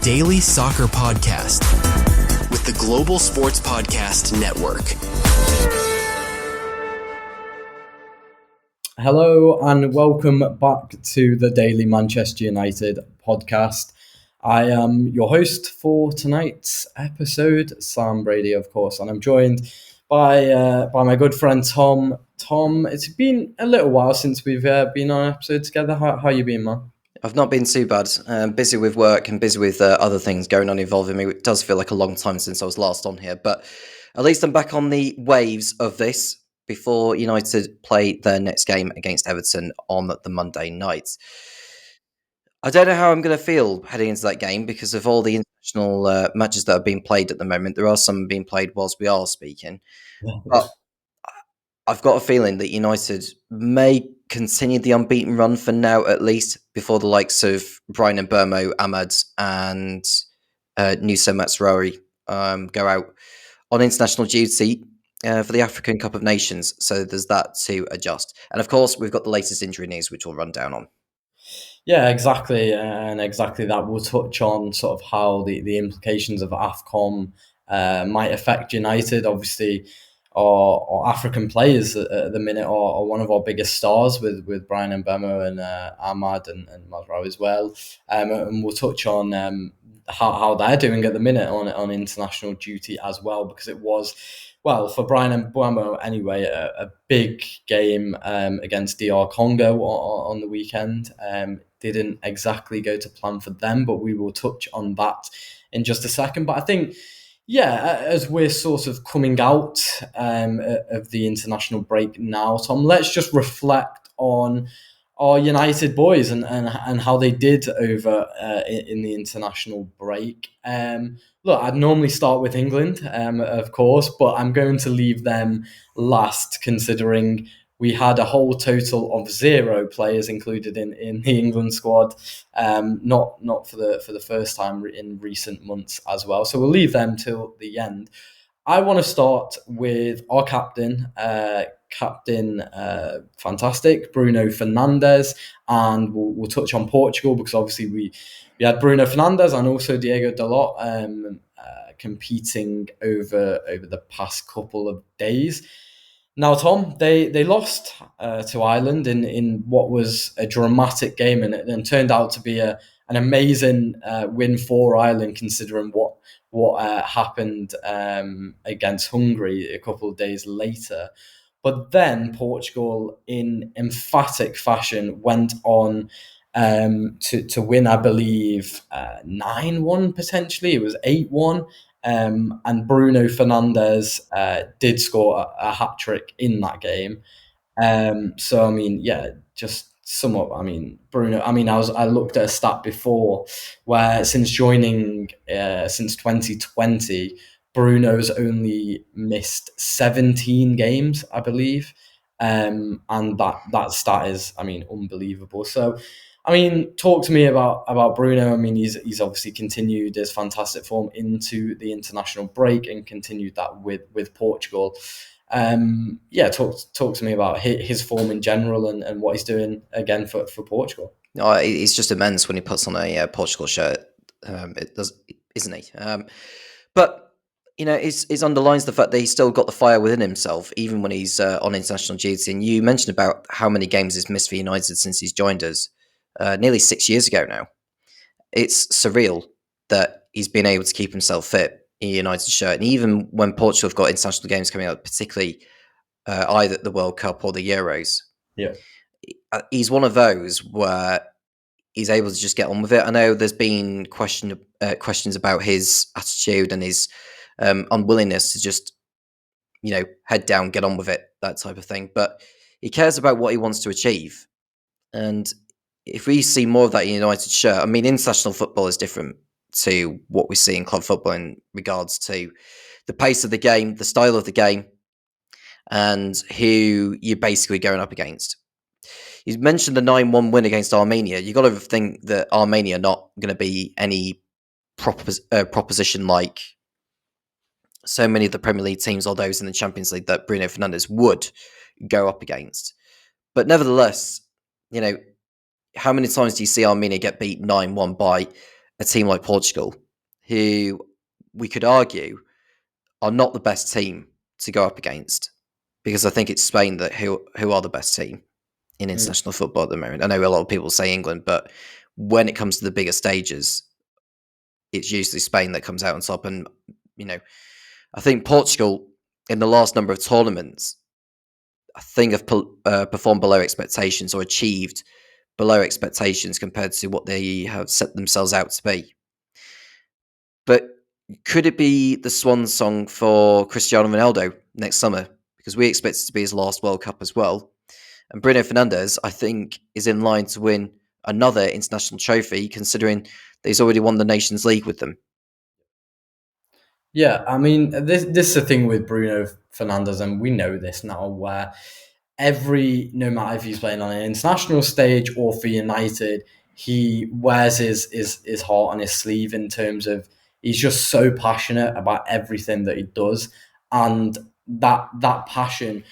daily soccer podcast with the Global Sports Podcast Network. Hello and welcome back to the Daily Manchester United podcast. I am your host for tonight's episode, Sam Brady, of course, and I'm joined by my good friend Tom. Tom, it's been a little while since we've been on an episode together. How you been, man? I've not been too bad. Busy with work and busy with other things going on involving me. It does feel like a long time since I was last on here, but at least I'm back on the waves of this before United play their next game against Everton on the Monday night. I don't know how I'm going to feel heading into that game because of all the international matches that are being played at the moment. There are some being played whilst we are speaking, but I've got a feeling that United may continue the unbeaten run for now, at least, before the likes of Brian Mbeumo, Ahmad, and Nusa Matsurawi go out on international duty for the African Cup of Nations. So there's that to adjust. And of course, we've got the latest injury news, which we'll run down on. Yeah, exactly. And exactly that. We'll touch on sort of how the implications of AFCON might affect United. Obviously, our African players at the minute are one of our biggest stars with Brian Mbeumo and Ahmad and Mazraoui as well. And we'll touch on how they're doing at the minute on international duty as well, because it was, well, for Brian Mbeumo anyway, a big game against DR Congo on the weekend. Didn't exactly go to plan for them, but we will touch on that in just a second. But I think, yeah, as we're sort of coming out of the international break now, Tom, let's just reflect on our United boys and how they did over in the international break. Look, I'd normally start with England, of course, but I'm going to leave them last, considering we had a whole total of 0 players included in the England squad, not for the first time in recent months as well. So we'll leave them till the end. I want to start with our captain, fantastic, Bruno Fernandes, and we'll touch on Portugal because obviously we had Bruno Fernandes and also Diego Dalot competing over the past couple of days. Now, Tom, they lost to Ireland in what was a dramatic game, and turned out to be an amazing win for Ireland, considering what happened against Hungary a couple of days later. But then Portugal, in emphatic fashion, went on to win, I believe, 9-1 potentially. It was 8-1. And Bruno Fernandes did score a hat-trick in that game. So, I mean, yeah, just sum up. I mean, Bruno, I looked at a stat before where since joining, since 2020, Bruno's only missed 17 games, I believe. And that stat is, unbelievable. So, talk to me about Bruno. He's obviously continued his fantastic form into the international break and continued that with Portugal. Talk to me about his form in general and what he's doing again for Portugal. No, he's just immense when he puts on a Portugal shirt. It does, isn't he? But it underlines the fact that he's still got the fire within himself, even when he's on international duty. And you mentioned about how many games he's missed for United since he's joined us. Nearly 6 years ago now. It's surreal that he's been able to keep himself fit in a United shirt. And even when Portugal have got international games coming up, particularly either the World Cup or the Euros, he's one of those where he's able to just get on with it. I know there's been questions about his attitude and his unwillingness to just, head down, get on with it, that type of thing. But he cares about what he wants to achieve. And if we see more of that in United shirt, international football is different to what we see in club football in regards to the pace of the game, the style of the game, and who you're basically going up against. You mentioned the 9-1 win against Armenia. You've got to think that Armenia are not going to be any proposition like so many of the Premier League teams or those in the Champions League that Bruno Fernandes would go up against. But nevertheless, how many times do you see Armenia get beat 9-1 by a team like Portugal, who we could argue are not the best team to go up against, because I think it's Spain who are the best team in international football at the moment. I know a lot of people say England, but when it comes to the bigger stages, it's usually Spain that comes out on top. And I think Portugal in the last number of tournaments, I think have performed below expectations or achieved below expectations compared to what they have set themselves out to be. But could it be the swan song for Cristiano Ronaldo next summer? Because we expect it to be his last World Cup as well. And Bruno Fernandes, I think, is in line to win another international trophy, considering that he's already won the Nations League with them. Yeah, I mean, this is the thing with Bruno Fernandes, and we know this now, where no matter if he's playing on an international stage or for United, he wears his heart on his sleeve in terms of he's just so passionate about everything that he does, and that passion.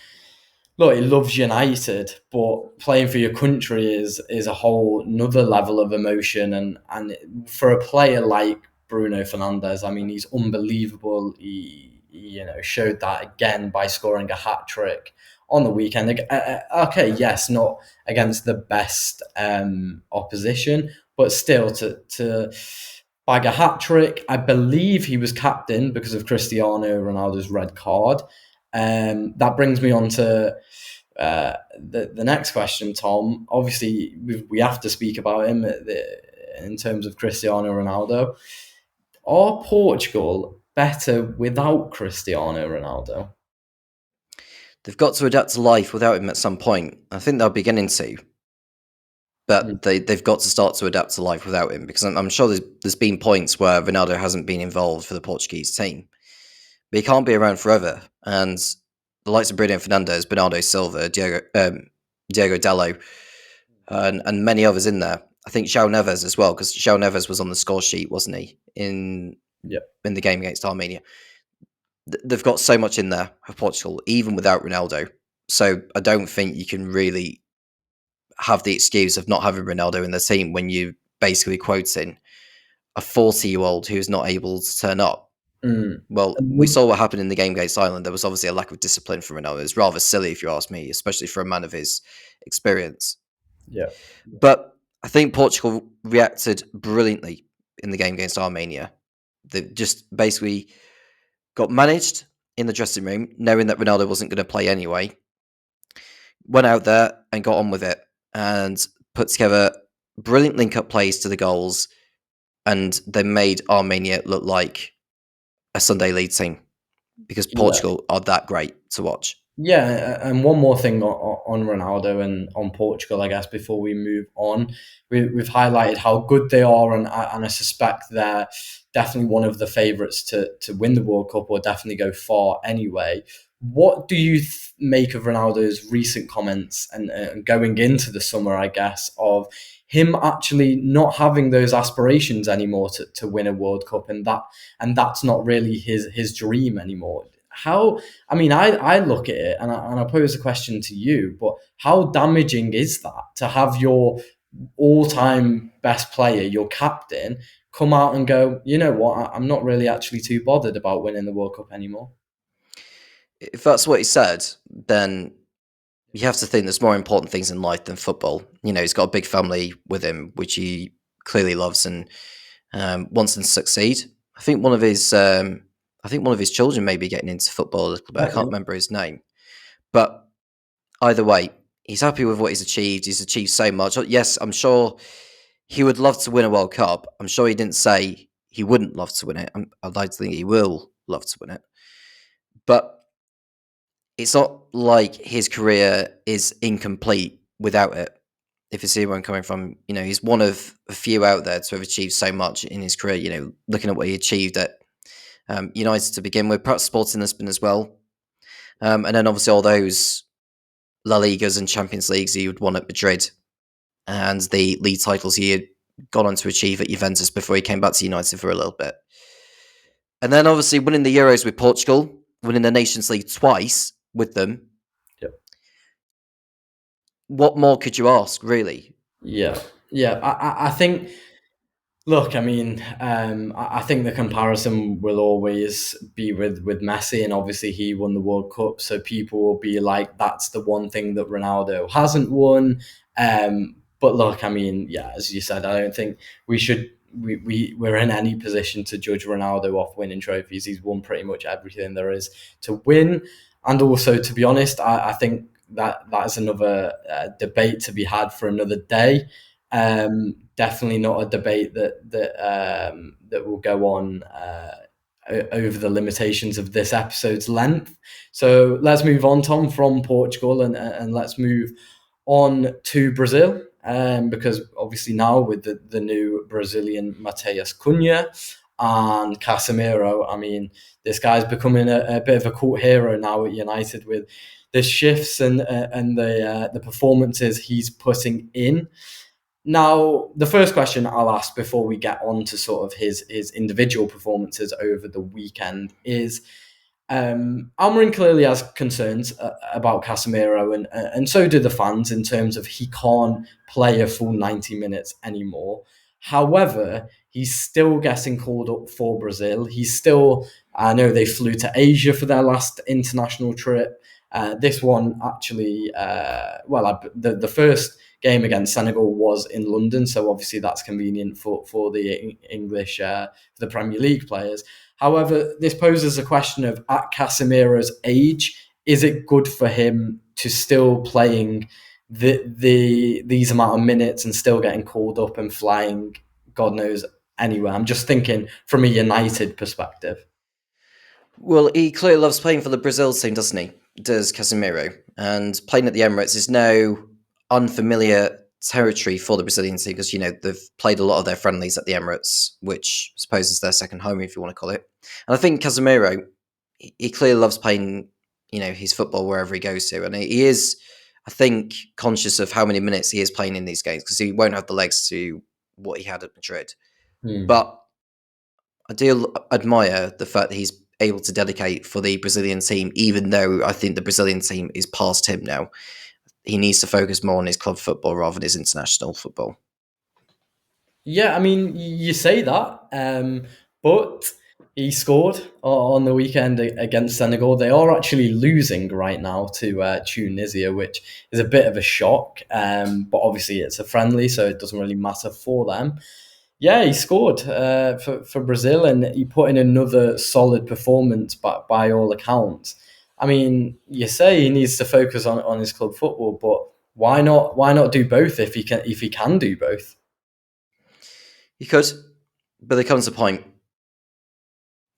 Look, he loves United, but playing for your country is a whole another level of emotion, and for a player like Bruno Fernandes, I mean, he's unbelievable. He showed that again by scoring a hat trick on the weekend. Okay, yes, not against the best opposition, but still to bag a hat trick. I believe he was captain because of Cristiano Ronaldo's red card. That brings me on to the next question, Tom. Obviously, we have to speak about him in terms of Cristiano Ronaldo. Are Portugal better without Cristiano Ronaldo? They've got to adapt to life without him at some point. I think they're beginning to, but they've got to start to adapt to life without him, because I'm sure there's been points where Ronaldo hasn't been involved for the Portuguese team. But he can't be around forever. And the likes of Bruno Fernandes, Bernardo Silva, Diego Dallo, and many others in there. I think João Neves as well, because João Neves was on the score sheet, wasn't he, in the game against Armenia. They've got so much in there of Portugal, even without Ronaldo. So I don't think you can really have the excuse of not having Ronaldo in the team when you basically quoting a 40-year-old who's not able to turn up. Well, we saw what happened in the game against Ireland. There was obviously a lack of discipline from Ronaldo. It's rather silly, if you ask me, especially for a man of his experience. Yeah. But I think Portugal reacted brilliantly in the game against Armenia. They just basically got managed in the dressing room, knowing that Ronaldo wasn't going to play anyway. Went out there and got on with it and put together brilliant link-up plays to the goals, and they made Armenia look like a Sunday league team, because Portugal are that great to watch. Yeah, and one more thing on Ronaldo and on Portugal, I guess, before we move on. We've highlighted how good they are, and I suspect they're definitely one of the favourites to win the World Cup, or definitely go far anyway. What do you make of Ronaldo's recent comments and going into the summer, I guess, of him actually not having those aspirations anymore to win a World Cup, and that's not really his dream anymore? I look at it and I pose a question to you, but how damaging is that to have your all-time best player, your captain, come out and go, you know what, I'm not really actually too bothered about winning the World Cup anymore? If that's what he said, then you have to think there's more important things in life than football. He's got a big family with him, which he clearly loves and wants them to succeed. I think one of his children may be getting into football a little bit. I can't remember his name, but either way, he's happy with what he's achieved. He's achieved so much. Yes, I'm sure he would love to win a World Cup. I'm sure he didn't say he wouldn't love to win it. I'd like to think he will love to win it, but it's not like his career is incomplete without it. If you see where I'm coming from, he's one of a few out there to have achieved so much in his career. Looking at what he achieved at United to begin with, perhaps Sporting Lisbon as well, and then obviously all those La Ligas and Champions Leagues he would won at Madrid, and the league titles he had gone on to achieve at Juventus before he came back to United for a little bit. And then obviously winning the Euros with Portugal, winning the Nations League twice with them. Yep. What more could you ask, really? Yeah. I think, Look, I mean, I think the comparison will always be with Messi, and obviously he won the World Cup, so people will be like, that's the one thing that Ronaldo hasn't won. But look, I mean, yeah, as you said, I don't think we should. We're in any position to judge Ronaldo off winning trophies. He's won pretty much everything there is to win, and also, to be honest, I think that is another debate to be had for another day. Definitely not a debate that will go on over the limitations of this episode's length. So let's move on, Tom, from Portugal, and let's move on to Brazil. Because obviously now with the new Brazilian Matthijs Cunha and Casemiro, I mean, this guy's becoming a bit of a cult hero now at United with the shifts and the performances he's putting in. Now, the first question I'll ask before we get on to sort of his individual performances over the weekend is, Almiron clearly has concerns about Casemiro, and so do the fans in terms of he can't play a full 90 minutes anymore. However, he's still getting called up for Brazil. He's still, I know they flew to Asia for their last international trip. This one actually, the first game against Senegal was in London, so obviously that's convenient for the English, for the Premier League players. However, this poses a question of, at Casemiro's age, is it good for him to still playing these amount of minutes and still getting called up and flying God knows anywhere? I'm just thinking from a United perspective. Well, he clearly loves playing for the Brazil team, doesn't he? Does Casemiro. And playing at the Emirates is no unfamiliar territory for the Brazilian team because, they've played a lot of their friendlies at the Emirates, which I suppose is their second home, if you want to call it. And I think Casemiro, he clearly loves playing, his football wherever he goes to. And he is, I think, conscious of how many minutes he is playing in these games because he won't have the legs to what he had at Madrid. But I do admire the fact that he's able to dedicate for the Brazilian team, even though I think the Brazilian team is past him now. He needs to focus more on his club football rather than his international football. Yeah, I mean, you say that, but he scored on the weekend against Senegal. They are actually losing right now to Tunisia, which is a bit of a shock. But obviously it's a friendly, so it doesn't really matter for them. Yeah, he scored for Brazil, and he put in another solid performance by all accounts. I mean, you say he needs to focus on his club football, but why not? Why not do both if he can do both? He could, but there comes a point.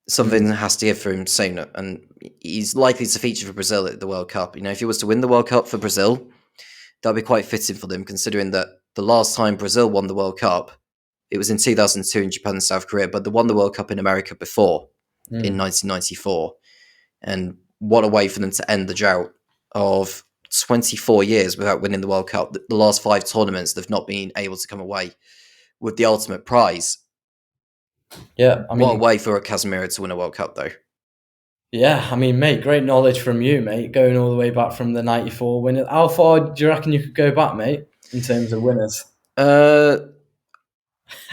Something has to give for him sooner, and he's likely to feature for Brazil at the World Cup. If he was to win the World Cup for Brazil, that'd be quite fitting for them, considering that the last time Brazil won the World Cup, it was in 2002 in Japan and South Korea, but they won the World Cup in America before, in 1994. And what a way for them to end the drought of 24 years without winning the World Cup. The last 5 tournaments, they've not been able to come away with the ultimate prize. Yeah, I mean, what a way for a Casemiro to win a World Cup, though. Yeah, I mean, mate, great knowledge from you, mate, going all the way back from the 94 winner. How far do you reckon you could go back, mate, in terms of winners?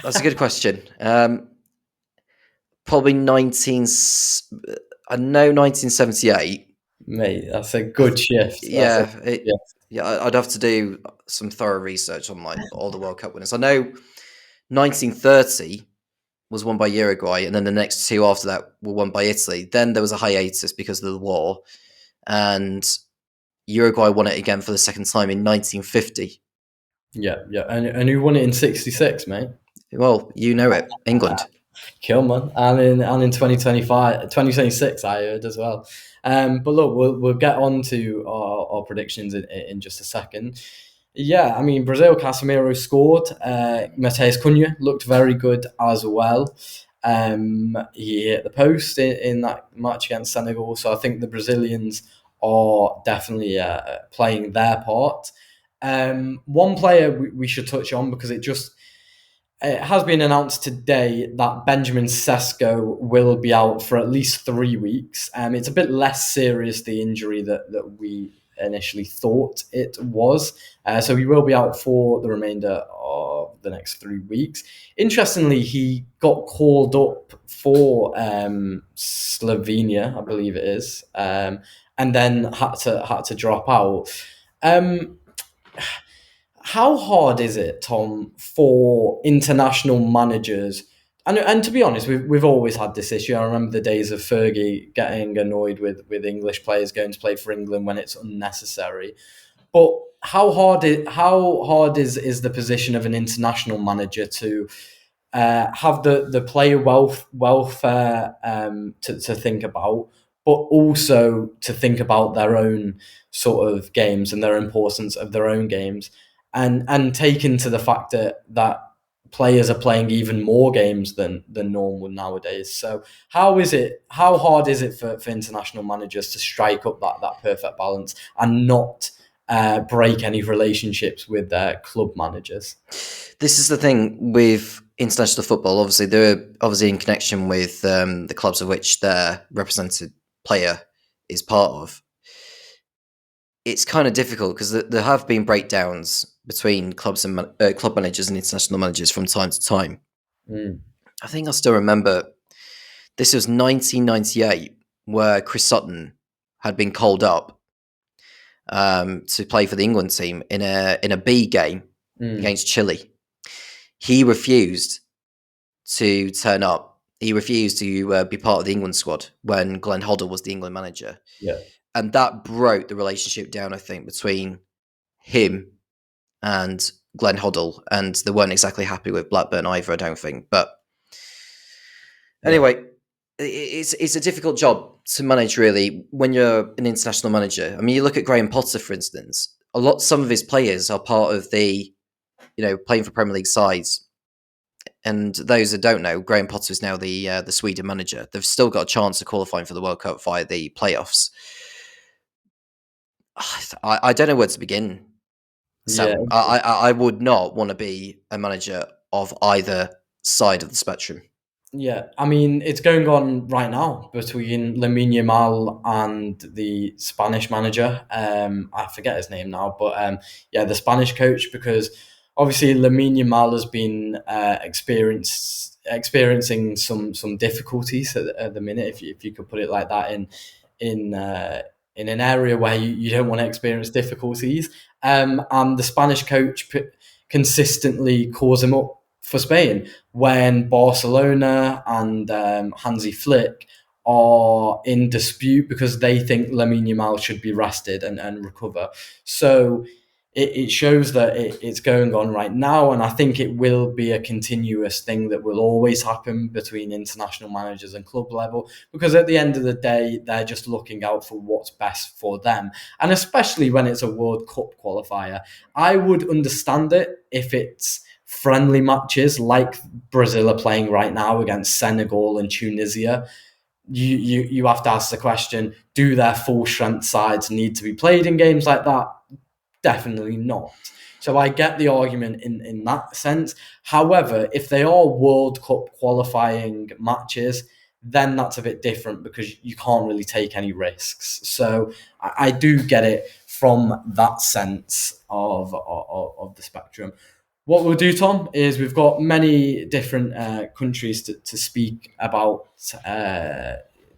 That's a good question. Probably 1978. Mate, that's a good shift. Yeah, I'd have to do some thorough research on all the World Cup winners. I know 1930 was won by Uruguay, and then the next 2 after that were won by Italy. Then there was a hiatus because of the war, and Uruguay won it again for the second time in 1950. Yeah, and who won it in 66, mate? Well, you know it, England. Kill, man. And in 2026, I heard as well. But look, we'll get on to our predictions in just a second. Yeah, I mean, Brazil, Casemiro scored. Matthijs Cunha looked very good as well. He hit the post in that match against Senegal. So I think the Brazilians are definitely playing their part. One player we should touch on, because it has been announced today that Benjamin Sesko will be out for at least 3 weeks. It's a bit less serious, the injury that we initially thought it was. So he will be out for the remainder of the next 3 weeks. Interestingly, he got called up for Slovenia, I believe it is, and then had to drop out. How hard is it, Tom, for international managers? And to be honest, we've always had this issue. I remember the days of Fergie getting annoyed with English players going to play for England when it's unnecessary. But how hard is the position of an international manager to have the player welfare to think about, but also to think about their own sort of games and their importance of their own games, and take into the fact that players are playing even more games than normal nowadays. So how hard is it for international managers to strike up that perfect balance and not break any relationships with their club managers? This is the thing with international football. Obviously, they're obviously in connection with the clubs of which their represented player is part of. It's kind of difficult because there have been breakdowns between clubs and club managers and international managers from time to time. I think I still remember this was 1998, where Chris Sutton had been called up to play for the England team in a B game against Chile. He refused to turn up. He refused to be part of the England squad when Glenn Hoddle was the England manager. Yeah. And that broke the relationship down, I think, between him and Glenn Hoddle. And they weren't exactly happy with Blackburn either, I don't think. But anyway, it's a difficult job to manage, really, when you're an international manager. I mean, you look at Graham Potter, for instance. Some of his players are part of the, playing for Premier League sides. And those that don't know, Graham Potter is now the Sweden manager. They've still got a chance of qualifying for the World Cup via the playoffs. I don't know where to begin. So yeah. I would not want to be a manager of either side of the spectrum. Yeah, I mean, it's going on right now between Lamine Yamal and the Spanish manager. I forget his name now, but the Spanish coach, because obviously Lamine Yamal has been experiencing some difficulties at the minute, if you could put it like that, in an area where you don't want to experience difficulties. And the Spanish coach consistently calls him up for Spain when Barcelona and Hansi Flick are in dispute because they think Lamine Yamal should be rested and recover. So it shows that it's going on right now, and I think it will be a continuous thing that will always happen between international managers and club level, because at the end of the day, they're just looking out for what's best for them. And especially when it's a World Cup qualifier, I would understand it if it's friendly matches like Brazil are playing right now against Senegal and Tunisia. You have to ask the question, do their full strength sides need to be played in games like that? Definitely not. So I get the argument in that sense. However, if they are World Cup qualifying matches, then that's a bit different because you can't really take any risks. So I do get it from that sense of the spectrum. What we'll do, Tom, is we've got many different countries to speak about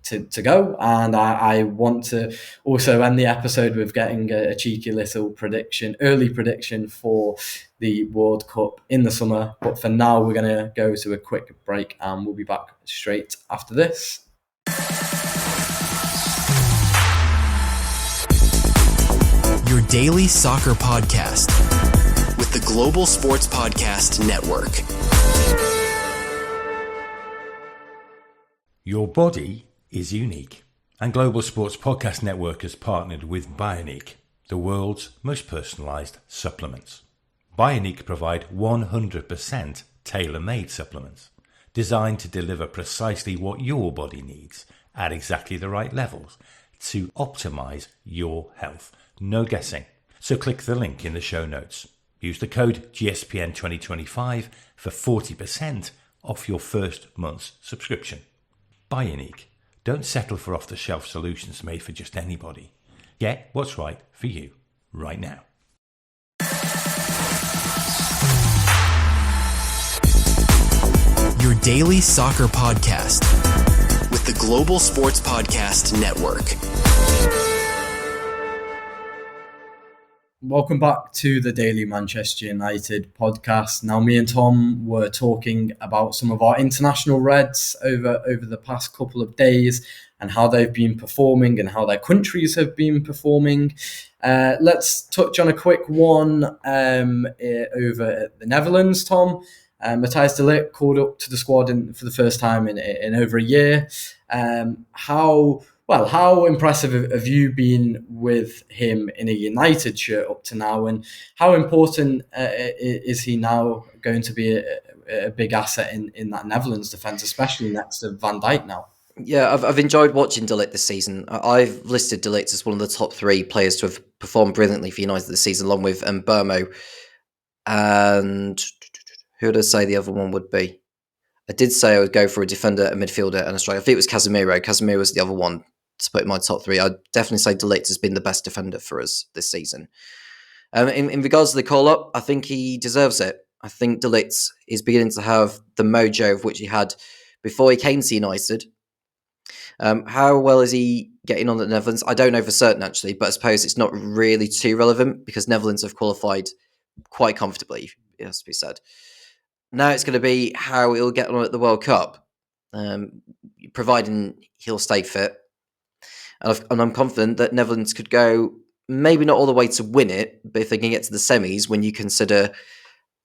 to go, and I want to also end the episode with getting a cheeky little early prediction for the World Cup in the summer. But for now, we're going to go to a quick break, and we'll be back straight after this. Your daily soccer podcast with the Global Sports Podcast Network. Your body is unique, and Global Sports Podcast Network has partnered with Bionic, the world's most personalised supplements. Bionic provide 100% tailor-made supplements designed to deliver precisely what your body needs at exactly the right levels to optimise your health. No guessing. So click the link in the show notes. Use the code GSPN 2025 for 40% off your first month's subscription. Bionic. Don't settle for off-the-shelf solutions made for just anybody. Get what's right for you right now. Your daily soccer podcast with the Global Sports Podcast Network. Welcome back to the Daily Manchester United podcast. Now, me and Tom were talking about some of our international Reds over the past couple of days and how they've been performing and how their countries have been performing. Let's touch on a quick one over at the Netherlands, Tom. Matthijs de Ligt called up to the squad for the first time in over a year. How impressive have you been with him in a United shirt up to now, and how important is he now going to be a big asset in that Netherlands defence, especially next to Van Dijk now? Yeah, I've enjoyed watching De Ligt this season. I've listed De Ligt as one of the top 3 players to have performed brilliantly for United this season, along with Mbeumo. And who would I say the other one would be? I did say I would go for a defender, a midfielder, and a striker. I think it was Casemiro. Casemiro was the other one to put in my top 3. I'd definitely say De Ligt has been the best defender for us this season. In regards to the call-up, I think he deserves it. I think De Ligt is beginning to have the mojo of which he had before he came to United. How well is he getting on at the Netherlands? I don't know for certain, actually, but I suppose it's not really too relevant because Netherlands have qualified quite comfortably, it has to be said. Now it's going to be how he'll get on at the World Cup, providing he'll stay fit. And I'm confident that Netherlands could go, maybe not all the way to win it, but if they can get to the semis, when you consider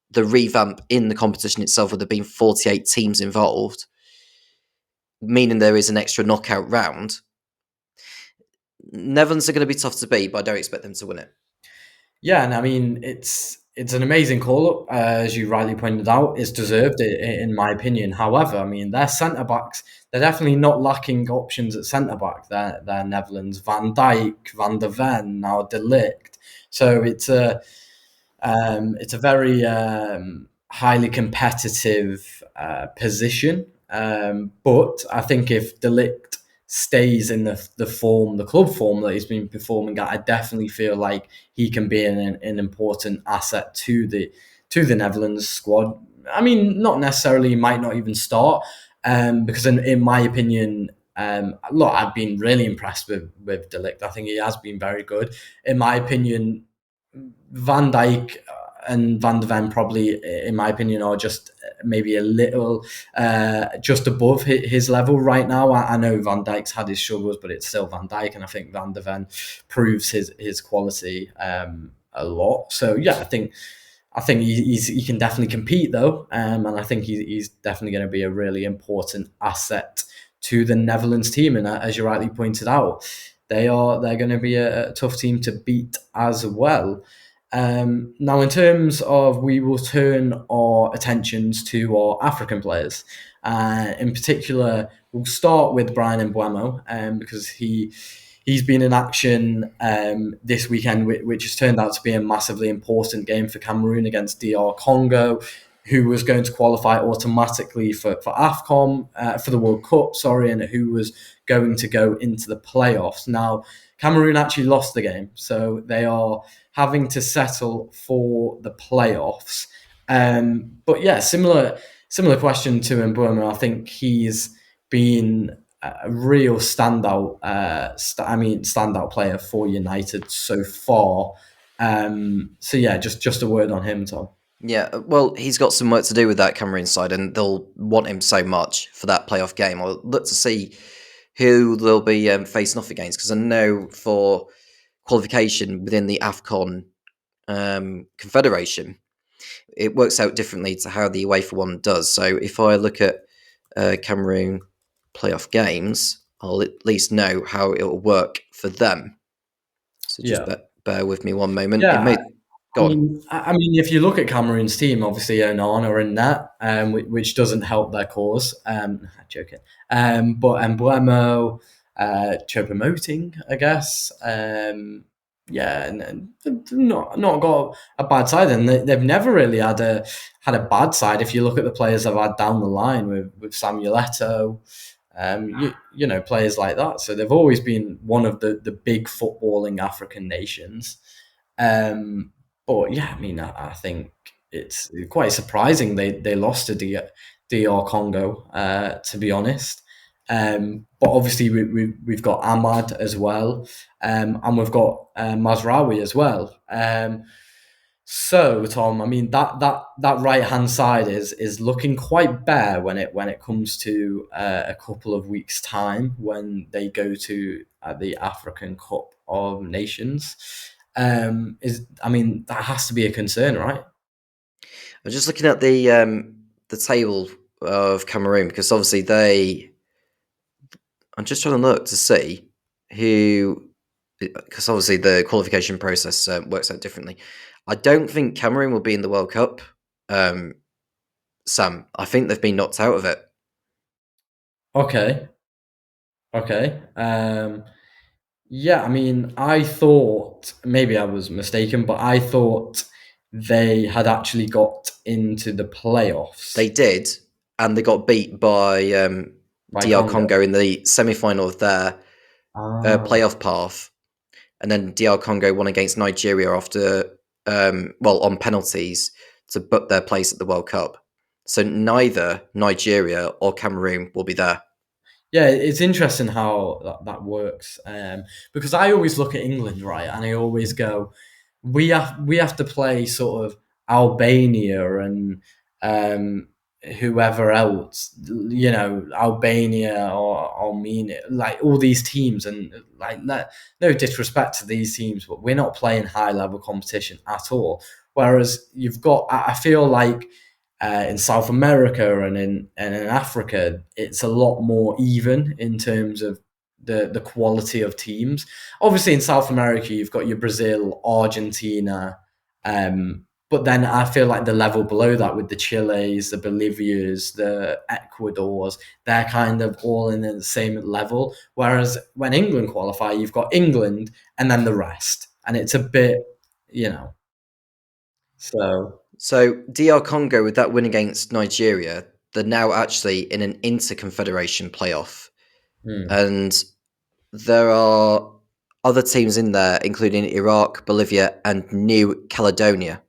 the revamp in the competition itself, with there being 48 teams involved, meaning there is an extra knockout round, Netherlands are going to be tough to beat, but I don't expect them to win it. Yeah, and I mean, it's an amazing call-up, as you rightly pointed out. It's deserved, in my opinion. However, I mean, their centre-backs, they're definitely not lacking options at centre-back. They're Netherlands, Van Dijk, Van der Ven, now De Ligt. So it's a very highly competitive position. But I think if De Ligt stays in the club form that he's been performing at, I definitely feel like he can be an important asset to the Netherlands squad. I mean, not necessarily, he might not even start, because in my opinion, look, I've been really impressed with De Ligt. I think he has been very good. In my opinion, Van Dijk and Van der Ven probably, in my opinion, are just maybe a little just above his level right now. I know Van Dijk's had his struggles, but it's still Van Dijk, and I think Van der Ven proves his quality a lot. So yeah, I think he can definitely compete though, and I think he's definitely going to be a really important asset to the Netherlands team. And as you rightly pointed out, they're going to be a tough team to beat as well. Now, in terms of, we will turn our attentions to our African players. In particular, we'll start with Bryan Mbeumo, because he's been in action this weekend, which has turned out to be a massively important game for Cameroon against DR Congo, who was going to qualify automatically for AFCON, for the World Cup, and who was going to go into the playoffs. Now, Cameroon actually lost the game, so they are having to settle for the playoffs. But yeah, similar question to Mbeumo. I think he's been a real standout player for United so far. So yeah, just a word on him, Tom. Yeah, well, he's got some work to do with that Cameroon side, and they'll want him so much for that playoff game. I'll look to see who they'll be facing off against, because I know for qualification within the AFCON Confederation, it works out differently to how the UEFA one does. So if I look at Cameroon playoff games, I'll at least know how it will work for them. So just bear with me one moment. Yeah. I mean, if you look at Cameroon's team, obviously Onana are in that, which doesn't help their cause. Joking. But Mbeumo, Choupo-Moting, I guess. And not got a bad side, and they've never really had a bad side. If you look at the players they've had down the line with Samuel Eto'o, players like that. So they've always been one of the big footballing African nations. But yeah, I mean, I think it's quite surprising they lost to DR Congo, to be honest. But obviously we've got Ahmad as well, and we've got Mazraoui as well. So Tom, I mean that right hand side is looking quite bare when it comes to a couple of weeks' time when they go to the African Cup of Nations. That has to be a concern, right? I'm just looking at the table of Cameroon because obviously I'm just trying to look to see who, because obviously the qualification process works out differently. I don't think Cameroon will be in the World Cup. Sam, I think they've been knocked out of it. Okay. Yeah, I mean, I thought maybe I was mistaken, but I thought they had actually got into the playoffs. They did, and they got beat by DR Congo in the semi-final of their playoff path, and then DR Congo won against Nigeria after on penalties to book their place at the World Cup. So neither Nigeria or Cameroon will be there. Yeah, it's interesting how that works, because I always look at England, right, and I always go, we have to play sort of Albania and whoever else, Albania or Armenia, like all these teams, and like no disrespect to these teams, but we're not playing high level competition at all. Whereas you've got, I feel like. In South America and in Africa, it's a lot more even in terms of the quality of teams. Obviously, in South America, you've got your Brazil, Argentina, but then I feel like the level below that with the Chiles, the Bolivias, the Ecuadors, they're kind of all in the same level. Whereas when England qualify, you've got England and then the rest, and it's a bit, So DR Congo, with that win against Nigeria, they're now actually in an inter-confederation playoff. And there are other teams in there, including Iraq, Bolivia, and New Caledonia.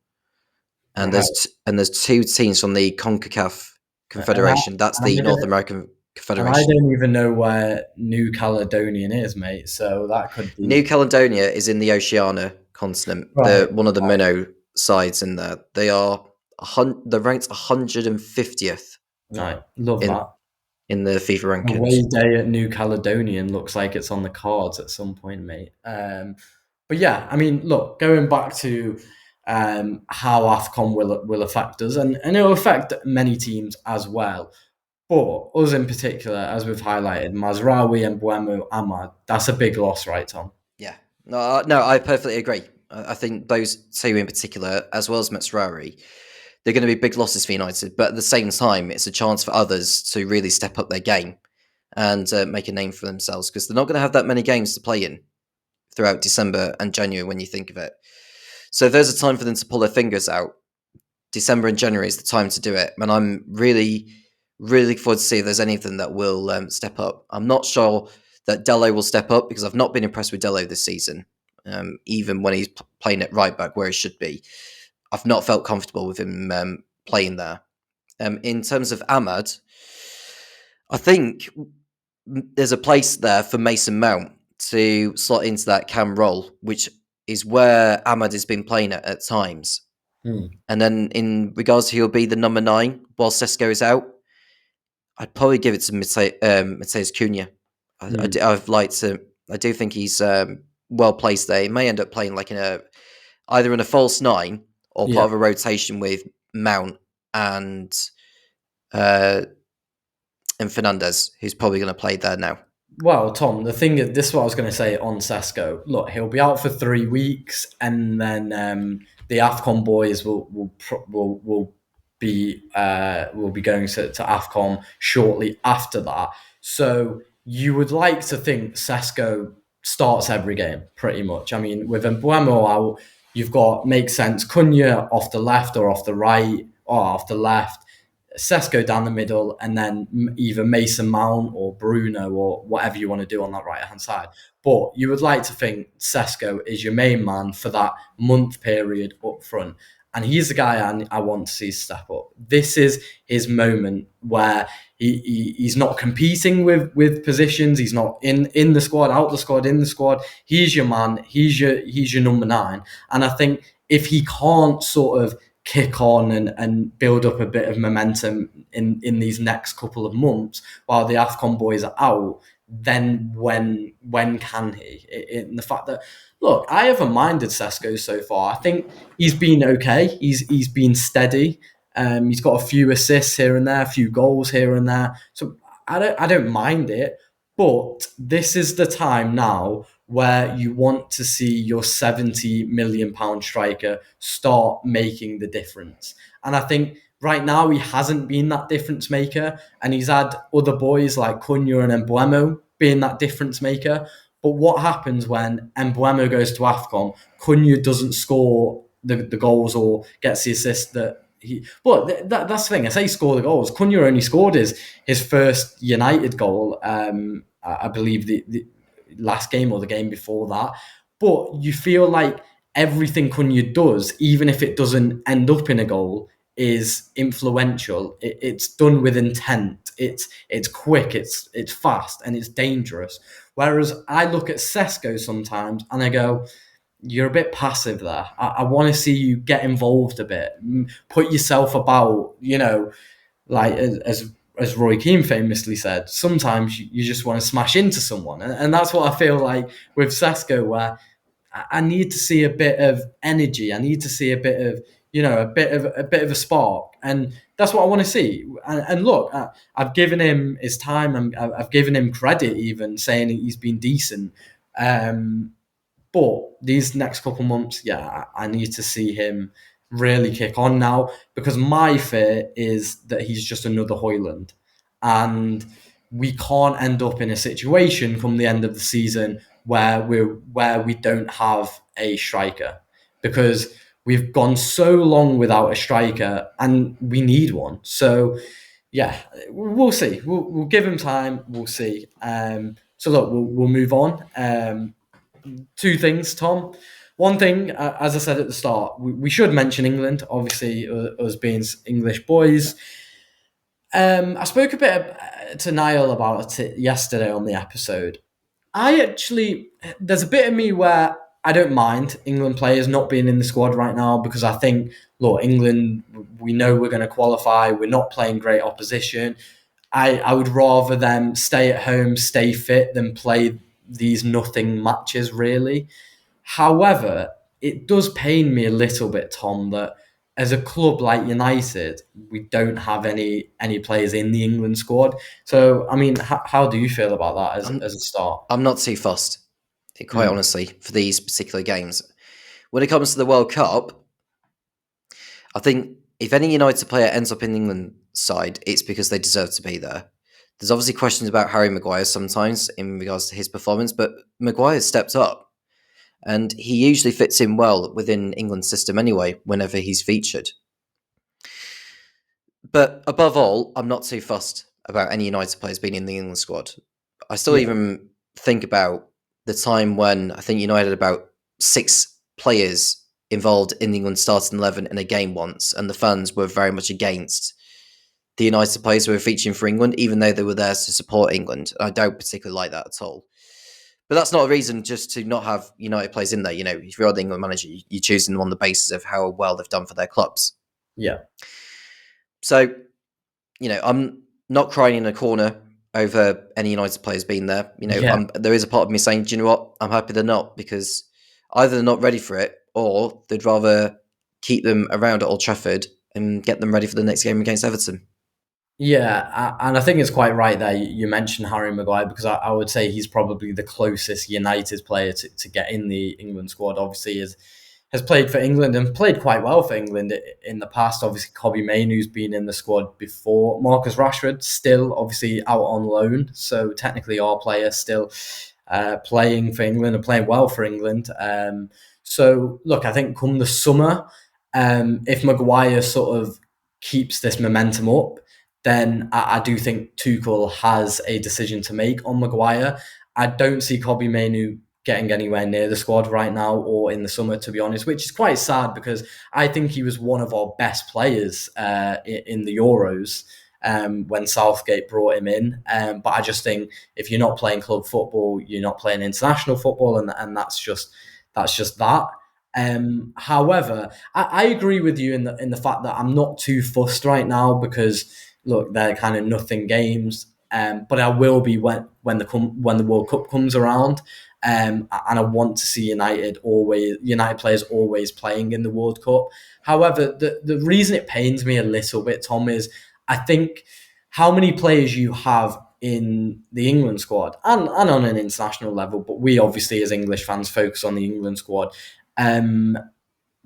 And there's two teams from the CONCACAF Confederation. That's the North American Confederation. I don't even know where New Caledonian is, mate. So that could be... New Caledonia is in the Oceania continent. Right. They're one of the minnow sides in there. They're ranked 150th. Right, love that. In the FIFA rankings. Away day at New Caledonian looks like it's on the cards at some point, mate. But yeah, I mean, look, going back to how AFCON will affect us, and it'll affect many teams as well. But us in particular, as we've highlighted, Mazraoui and Buemo Ahmad, that's a big loss, right, Tom? Yeah. No, I perfectly agree. I think those two in particular, as well as Mazraoui, they're going to be big losses for United. But at the same time, it's a chance for others to really step up their game and make a name for themselves, because they're not going to have that many games to play in throughout December and January when you think of it. So if there's a time for them to pull their fingers out, December and January is the time to do it. And I'm really looking forward to see if there's anything that will step up. I'm not sure that Dello will step up, because I've not been impressed with Dello this season. Even when he's playing at right back where he should be, I've not felt comfortable with him playing there. In terms of Ahmad, I think there's a place there for Mason Mount to slot into that cam role, which is where Ahmad has been playing at times. And then in regards to who'll be the number 9 while Sesko is out, I'd probably give it to Matthijs Cunha. I do think he's well placed there. He may end up playing like either in a false 9 or part of a rotation with Mount and Fernandes, who's probably going to play there now. Well, Tom, this is what I was going to say on Sesko. Look, he'll be out for 3 weeks, and then the AFCON boys will be going to AFCON shortly after that. So you would like to think Sesko starts every game, pretty much. I mean, with Mbuemo out, you've got, makes sense, Cunha off the left or off the right or off the left, Sesko down the middle, and then either Mason Mount or Bruno or whatever you want to do on that right-hand side. But you would like to think Sesko is your main man for that month period up front. And he's the guy I want to see step up. This is his moment where he's not competing with positions. He's not in the squad, out the squad, in the squad. He's your man. He's your number 9. And I think if he can't sort of kick on and build up a bit of momentum in these next couple of months while the AFCON boys are out, then when can he? In the fact that, look, I haven't minded Sesko so far. I think he's been okay. He's been steady. He's got a few assists here and there, a few goals here and there. So I don't mind it. But this is the time now where you want to see your £70 million striker start making the difference. And I think right now he hasn't been that difference maker, and he's had other boys like Cunha and Mbeumo being that difference maker. But what happens when Mbeumo goes to AFCON? Cunha doesn't score the goals or gets the assist that he... Well, that's the thing. I say score the goals. Cunha only scored his first United goal, I believe the last game or the game before that. But you feel like everything Cunha does, even if it doesn't end up in a goal, is influential. It's done with intent. It's quick, it's fast, and it's dangerous. Whereas I look at Sesko sometimes and I go, you're a bit passive there. I want to see you get involved a bit, put yourself about, like as Roy Keane famously said, sometimes you just want to smash into someone. And that's what I feel like with Sesko, where I need to see a bit of energy. I need to see a bit of, a bit of a spark. And that's what I want to see. And look, I've given him his time, and I've given him credit, even saying he's been decent. But these next couple months, I need to see him really kick on now, because my fear is that he's just another Højlund, and we can't end up in a situation come the end of the season where we don't have a striker, because we've gone so long without a striker and we need one. So we'll see. We'll give him time. We'll see. So look, we'll move on. 2 things, Tom. One thing, as I said at the start, we should mention England, obviously, us being English boys. I spoke a bit to Niall about it yesterday on the episode. There's a bit of me where I don't mind England players not being in the squad right now, because I think, look, England, we know we're going to qualify. We're not playing great opposition. I would rather them stay at home, stay fit, than play these nothing matches, really. However, it does pain me a little bit, Tom, that as a club like United, we don't have any players in the England squad. So, I mean, how do you feel about that as a start? I'm not too fussed, quite honestly, for these particular games. When it comes to the World Cup, I think if any United player ends up in the England side, it's because they deserve to be there. There's obviously questions about Harry Maguire sometimes in regards to his performance, but Maguire's stepped up. And he usually fits in well within England's system anyway, whenever he's featured. But above all, I'm not too fussed about any United players being in the England squad. I still even think about the time when I think United had about 6 players involved in the England starting 11 in a game once, and the fans were very much against the United players who were featuring for England, even though they were there to support England. I don't particularly like that at all. But that's not a reason just to not have United players in there. If you're the England manager, you're choosing them on the basis of how well they've done for their clubs. Yeah. So, I'm not crying in a corner over any United players being there. There is a part of me saying, do you know what? I'm happy they're not, because either they're not ready for it, or they'd rather keep them around at Old Trafford and get them ready for the next game against Everton. Yeah, and I think it's quite right there. You mentioned Harry Maguire, because I would say he's probably the closest United player to get in the England squad. Obviously, has played for England and played quite well for England in the past. Obviously, Kobbie Mainoo's been in the squad before. Marcus Rashford still obviously out on loan, so technically our player still playing for England and playing well for England. So look, I think come the summer, if Maguire sort of keeps this momentum up, then I do think Tuchel has a decision to make on Maguire. I don't see Kobbie Mainoo getting anywhere near the squad right now or in the summer, to be honest, which is quite sad because I think he was one of our best players in the Euros when Southgate brought him in. But I just think if you're not playing club football, you're not playing international football, and that's just that. However, I agree with you in the fact that I'm not too fussed right now because look, they're kind of nothing games. But I will be when the World Cup comes around. And I want to see United players always playing in the World Cup. However, the reason it pains me a little bit, Tom, is I think how many players you have in the England squad and on an international level, but we obviously as English fans focus on the England squad,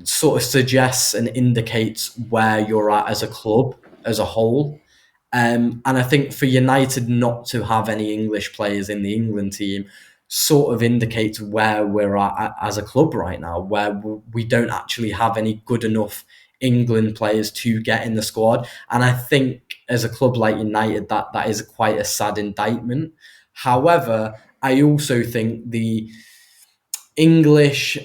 sort of suggests and indicates where you're at as a club as a whole. And I think for United not to have any English players in the England team sort of indicates where we're at as a club right now, where we don't actually have any good enough England players to get in the squad. And I think as a club like United, that is quite a sad indictment. However, I also think the English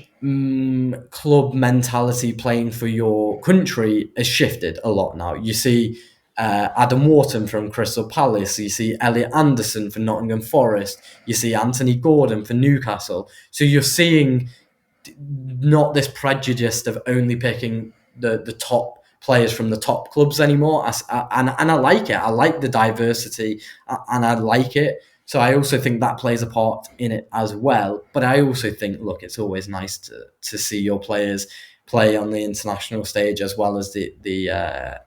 club mentality playing for your country has shifted a lot now. You see Adam Wharton from Crystal Palace, you see Elliot Anderson for Nottingham Forest, you see Anthony Gordon for Newcastle. So you're seeing not this prejudice of only picking the top players from the top clubs anymore. And I like it. I like the diversity and I like it. So I also think that plays a part in it as well. But I also think, look, it's always nice to see your players play on the international stage as well as the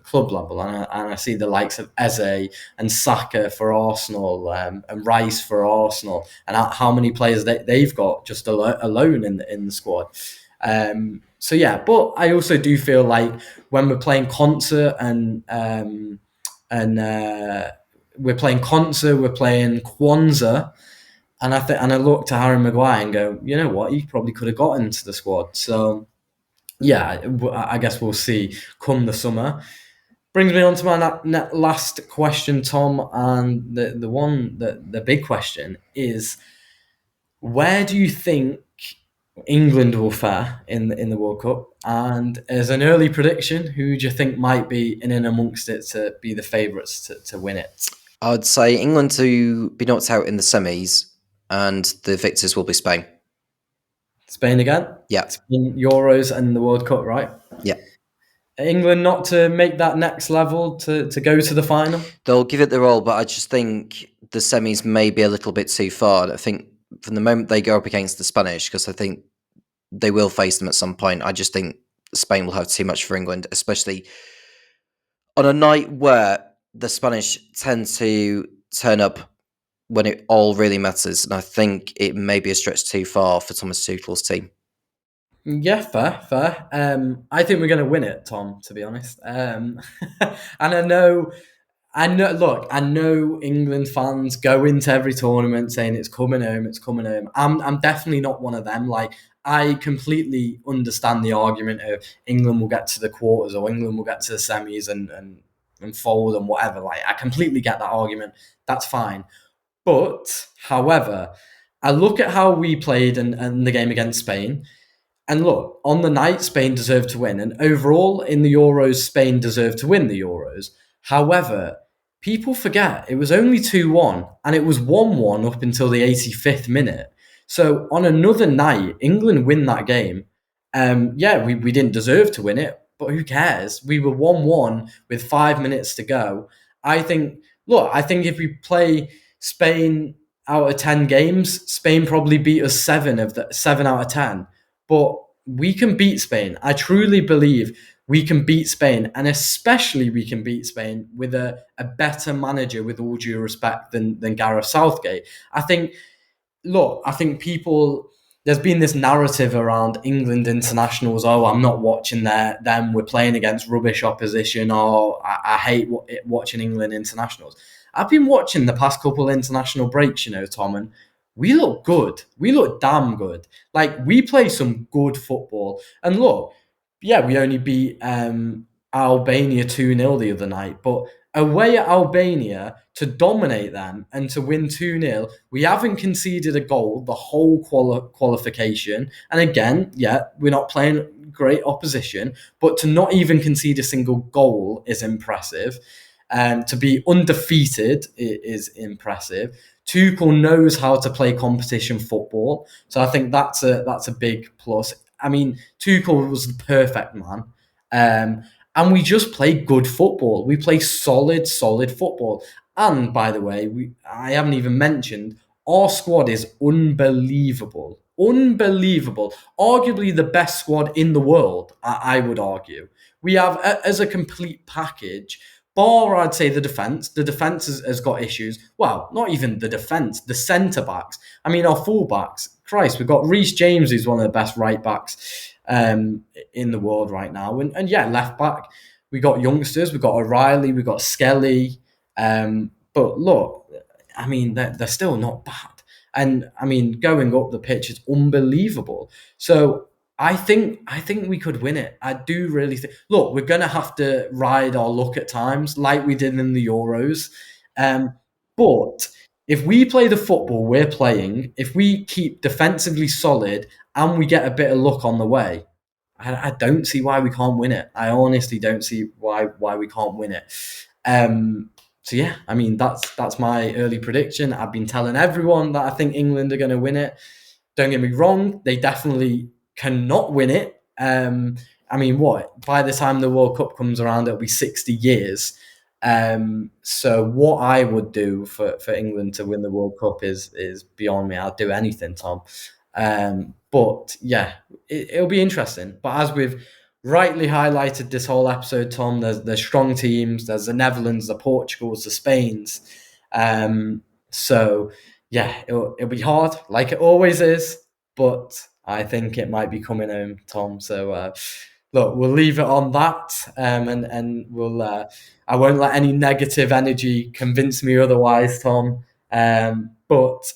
club level. And I see the likes of Eze and Saka for Arsenal and Rice for Arsenal and how many players they've got just alone in the squad. So yeah, but I also do feel like when we're playing concert and we're playing Kwanzaa, and I look to Harry Maguire and go, you know what, he probably could have got into the squad. So yeah, I guess we'll see come the summer. Brings me on to my last question, Tom, and the big question is, where do you think England will fare in the World Cup? And as an early prediction, who do you think might be in and amongst it to be the favourites to win it? I'd say England to be knocked out in the semis, and the victors will be Spain. Spain again? Yeah. Spain, Euros and the World Cup, right? Yeah. England not to make that next level to go to the final? They'll give it their all, but I just think the semis may be a little bit too far. I think from the moment they go up against the Spanish, because I think they will face them at some point, I just think Spain will have too much for England, especially on a night where the Spanish tend to turn up when it all really matters. And I think it may be a stretch too far for Thomas Tuchel's team. Yeah, fair. I think we're going to win it, Tom, to be honest. And I know. Look, I know England fans go into every tournament saying it's coming home. I'm definitely not one of them. Like, I completely understand the argument of England will get to the quarters or England will get to the semis and fold and whatever. Like, I completely get that argument. That's fine. But, however, I look at how we played in the game against Spain. And look, on the night, Spain deserved to win. And overall, in the Euros, Spain deserved to win the Euros. However, people forget it was only 2-1 and it was 1-1 up until the 85th minute. So on another night, England win that game. We didn't deserve to win it, but who cares? We were 1-1 with 5 minutes to go. I think if we play Spain out of 10 games, Spain probably beat us 7 out of 10. But we can beat Spain. I truly believe we can beat Spain, and especially we can beat Spain with a better manager, with all due respect, than Gareth Southgate. I think people, there's been this narrative around England internationals, I'm not watching them, we're playing against rubbish opposition, or I hate watching England internationals. I've been watching the past couple international breaks, Tom, and we look good. We look damn good. Like, we play some good football. And look, yeah, we only beat Albania 2-0 the other night, but away at Albania to dominate them and to win 2-0, we haven't conceded a goal the whole qualification. And again, yeah, we're not playing great opposition, but to not even concede a single goal is impressive. To be undefeated is impressive. Tuchel knows how to play competition football, so I think that's a big plus. I mean, Tuchel was the perfect man, and we just play good football. We play solid football. And by the way, I haven't even mentioned our squad is unbelievable. Arguably the best squad in the world, I would argue. We have, as a complete package, bar, I'd say, the defence. The defence has got issues. Well, not even the defence, the centre-backs. I mean, our full-backs, Christ, we've got Reece James, who's one of the best right-backs in the world right now. And yeah, left-back, we got youngsters, we've got O'Reilly, we've got Skelly. But look, I mean, they're still not bad. And I mean, going up the pitch is unbelievable. So I think we could win it. I do really think. Look, we're going to have to ride our luck at times, like we did in the Euros. But if we play the football we're playing, if we keep defensively solid and we get a bit of luck on the way, I don't see why we can't win it. I honestly don't see why we can't win it. So yeah, I mean, that's my early prediction. I've been telling everyone that I think England are going to win it. Don't get me wrong, they definitely cannot win it. I mean, by the time the World Cup comes around, it'll be 60 years. So what I would do for England to win the World Cup is beyond me. I'll do anything, Tom. But yeah, it'll be interesting. But as we've rightly highlighted this whole episode, Tom, there's strong teams. There's the Netherlands, the Portugals, the Spains. So yeah, it'll be hard, like it always is. But I think it might be coming home, Tom. So look, we'll leave it on that, and we'll. I won't let any negative energy convince me otherwise, Tom. But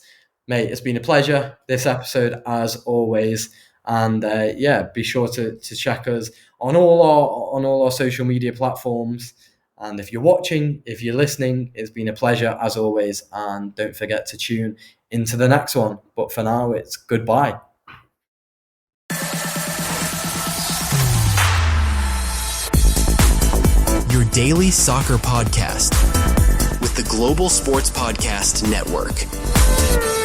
mate, it's been a pleasure this episode as always. And yeah, be sure to check us on all our social media platforms. And if you're watching, if you're listening, it's been a pleasure as always. And don't forget to tune into the next one. But for now, it's goodbye. Your daily soccer podcast with the Global Sports Podcast Network.